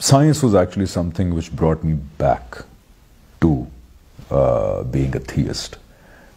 science was actually something which brought me back to being a theist.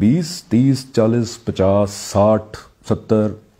20, 30, 40, 50, 60, 70,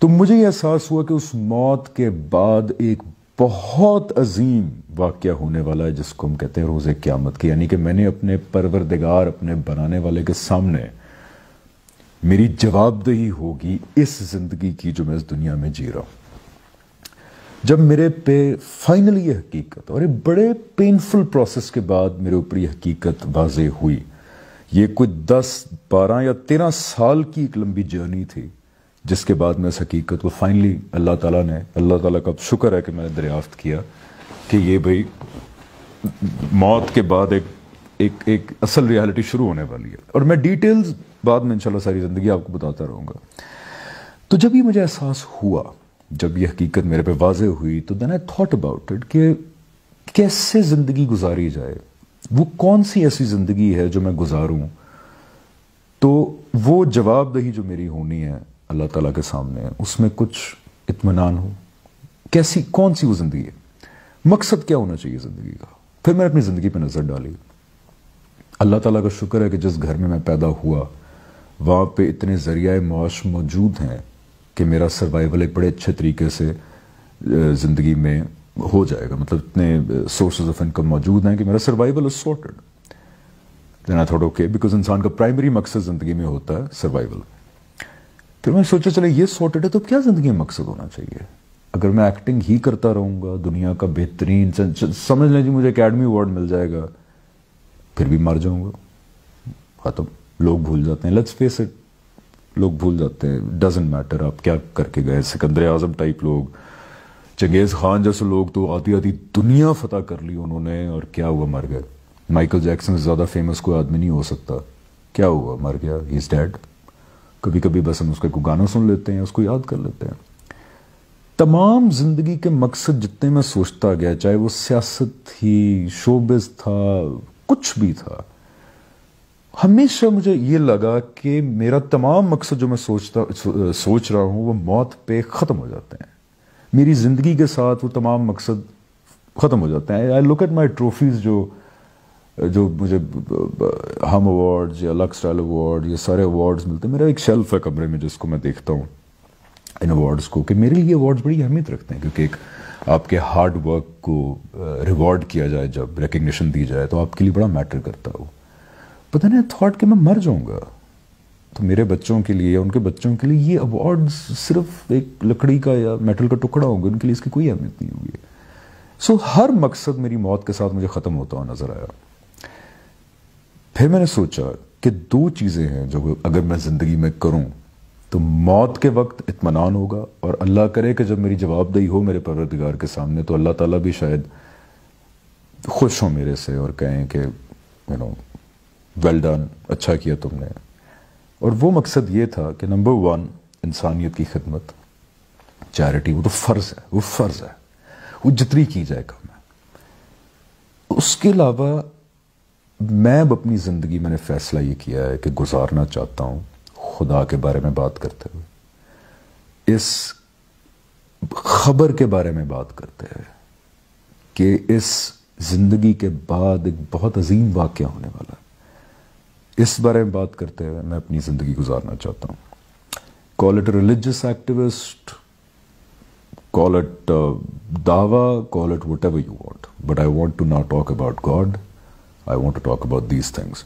تو مجھے یہ احساس ہوا کہ اس موت کے بعد ایک بہت عظیم واقعہ ہونے والا ہے جس کو ہم کہتے ہیں روز قیامت کی، یعنی کہ میں نے اپنے پروردگار، اپنے بنانے والے کے سامنے میری جواب دہی ہوگی اس زندگی کی جو میں اس دنیا میں جی رہا ہوں۔ جب میرے پہ فائنلی یہ حقیقت، اور ایک بڑے پینفل پروسیس کے بعد میرے اوپر یہ حقیقت واضح ہوئی، یہ کچھ 10 12 یا 13 سال کی ایک لمبی جرنی تھی جس کے بعد میں اس حقیقت کو فائنلی اللہ تعالیٰ کا شکر ہے کہ میں نے دریافت کیا کہ یہ بھئی موت کے بعد ایک اصل ریالٹی شروع ہونے والی ہے، اور میں ڈیٹیلز بعد میں انشاءاللہ ساری زندگی آپ کو بتاتا رہوں گا۔ تو جب یہ مجھے احساس ہوا، جب یہ حقیقت میرے پہ واضح ہوئی، تو then I thought about it کہ کیسے زندگی گزاری جائے، وہ کون سی ایسی زندگی ہے جو میں گزاروں تو وہ جواب دہی جو میری ہونی ہے اللہ تعالیٰ کے سامنے، اس میں کچھ اطمینان ہو، کون سی وہ زندگی ہے، مقصد کیا ہونا چاہیے زندگی کا۔ پھر میں اپنی زندگی پہ نظر ڈالی۔ اللہ تعالیٰ کا شکر ہے کہ جس گھر میں پیدا ہوا وہاں پہ اتنے ذریعہ معاش موجود ہیں کہ میرا سروائیول ایک بڑے اچھے طریقے سے زندگی میں ہو جائے گا، مطلب اتنے سورسز آف انکم موجود ہیں کہ میرا survival is sorted. Then I thought okay, because انسان کا پرائمری مقصد زندگی میں ہوتا ہے سروائیول۔ پھر میں سوچا چلے یہ سورٹڈ ہے تو کیا زندگی میں مقصد ہونا چاہیے؟ اگر میں ایکٹنگ ہی کرتا رہوں گا، دنیا کا بہترین، سمجھ لیں جی مجھے اکیڈمی ایوارڈ مل جائے گا، پھر بھی مر جاؤں گا، ختم، لوگ بھول جاتے ہیں، لیٹس فیس اٹ، لوگ بھول جاتے ہیں، ڈزنٹ میٹر آپ کیا کر کے گئے۔ سکندر اعظم ٹائپ لوگ، چنگیز خان جیسے لوگ تو آتی دنیا فتح کر لی انہوں نے، اور کیا ہوا، مر گئے۔ مائیکل جیکسن سے زیادہ فیمس کوئی آدمی نہیں ہو سکتا، کیا ہوا، مر گیا، ہی از ڈیڈ۔ کبھی کبھی بس ہم اس کے کوئی گانا سن لیتے ہیں، اس کو یاد کر لیتے ہیں۔ تمام زندگی کے مقصد جتنے میں سوچتا گیا، چاہے وہ سیاست تھی، شوبز تھا، کچھ بھی تھا، ہمیشہ مجھے یہ لگا کہ میرا تمام مقصد جو میں سوچ رہا ہوں وہ موت پہ ختم ہو جاتے ہیں، میری زندگی کے ساتھ وہ تمام مقصد ختم ہو جاتے ہیں۔ آئی لک ایٹ مائی ٹرافیز جو مجھے ہم ایوارڈز یا لکس اسٹائل ایوارڈ، یہ سارے ایوارڈز ملتے ہیں، میرا ایک شیلف ہے کمرے میں جس کو میں دیکھتا ہوں ان ایوارڈز کو، کہ میرے لیے ایوارڈز بڑی اہمیت رکھتے ہیں، کیونکہ ایک آپ کے ہارڈ ورک کو ریوارڈ کیا جائے، جب ریکگنیشن دی جائے تو آپ کے لیے بڑا میٹر کرتا ہے وہ۔ پتہ نہیں تھاٹ کہ میں مر جاؤں گا تو میرے بچوں کے لیے، ان کے بچوں کے لیے یہ ایوارڈز صرف ایک لکڑی کا یا میٹل کا ٹکڑا ہوگا، ان کے لیے اس کی کوئی اہمیت نہیں ہوگی۔ سو ہر مقصد میری موت کے ساتھ مجھے ختم ہوتا ہوا نظر آیا۔ پھر میں نے سوچا کہ 2 چیزیں ہیں جو اگر میں زندگی میں کروں تو موت کے وقت اطمینان ہوگا، اور اللہ کرے کہ جب میری جواب دہی ہو میرے پروردگار کے سامنے تو اللہ تعالیٰ بھی شاید خوش ہوں میرے سے اور کہیں کہ ویل ڈن، اچھا کیا تم نے۔ اور وہ مقصد یہ تھا کہ نمبر 1 انسانیت کی خدمت، چیریٹی، وہ تو فرض ہے، وہ جتنی کی جائے کم ہے۔ اس کے علاوہ میں اب اپنی زندگی میں نے فیصلہ یہ کیا ہے کہ گزارنا چاہتا ہوں خدا کے بارے میں بات کرتے ہوئے، اس خبر کے بارے میں بات کرتے ہوئے کہ اس زندگی کے بعد ایک بہت عظیم واقعہ ہونے والا ہے، اس بارے میں بات کرتے ہوئے میں اپنی زندگی گزارنا چاہتا ہوں۔ Call it religious activist, call it دعویٰ، call it whatever you want, but I want to not talk about God, I want to talk about these things.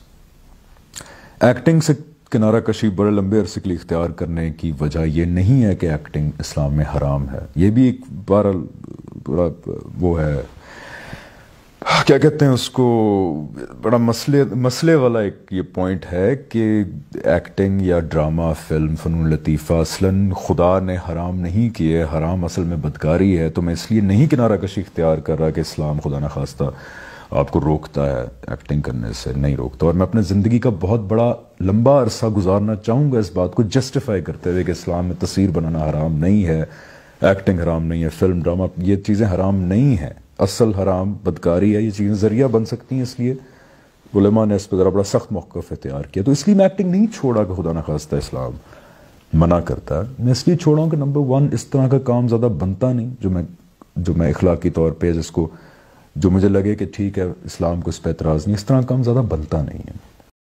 Acting سے کنارہ کشی بڑے لمبے عرصے کے لیے اختیار کرنے کی وجہ یہ نہیں ہے کہ ایکٹنگ اسلام میں حرام ہے، یہ بھی ایک بڑا وہ ہے، کیا کہتے ہیں اس کو، بڑا مسئلے والا ایک یہ پوائنٹ ہے کہ ایکٹنگ یا ڈرامہ، فلم، فنون لطیفہ اصلاً خدا نے حرام نہیں کیے، حرام اصل میں بدکاری ہے، تو میں اس لیے نہیں کنارہ کشی اختیار کر رہا کہ اسلام خدا نخواستہ آپ کو روکتا ہے ایکٹنگ کرنے سے، نہیں روکتا۔ اور میں اپنے زندگی کا بہت بڑا لمبا عرصہ گزارنا چاہوں گا اس بات کو جسٹیفائی کرتے ہوئے کہ اسلام میں تصویر بنانا حرام نہیں ہے، ایکٹنگ حرام نہیں ہے، فلم، ڈرامہ، یہ چیزیں حرام نہیں ہیں، اصل حرام بدکاری ہے، یہ چیزیں ذریعہ بن سکتی ہیں، اس لیے علماء نے اس پہ ذرا بڑا سخت موقف اختیار کیا۔ تو اس لیے میں ایکٹنگ نہیں چھوڑا کہ خدا نخواستہ اسلام منع کرتا ہے، میں اس لیے چھوڑا ہوں کہ نمبر 1 اس طرح کا کام زیادہ بنتا نہیں جو میں اخلاقی طور پہ جو مجھے لگے کہ ٹھیک ہے اسلام کو اس پہ اعتراض نہیں، اس طرح کام زیادہ بنتا نہیں ہے۔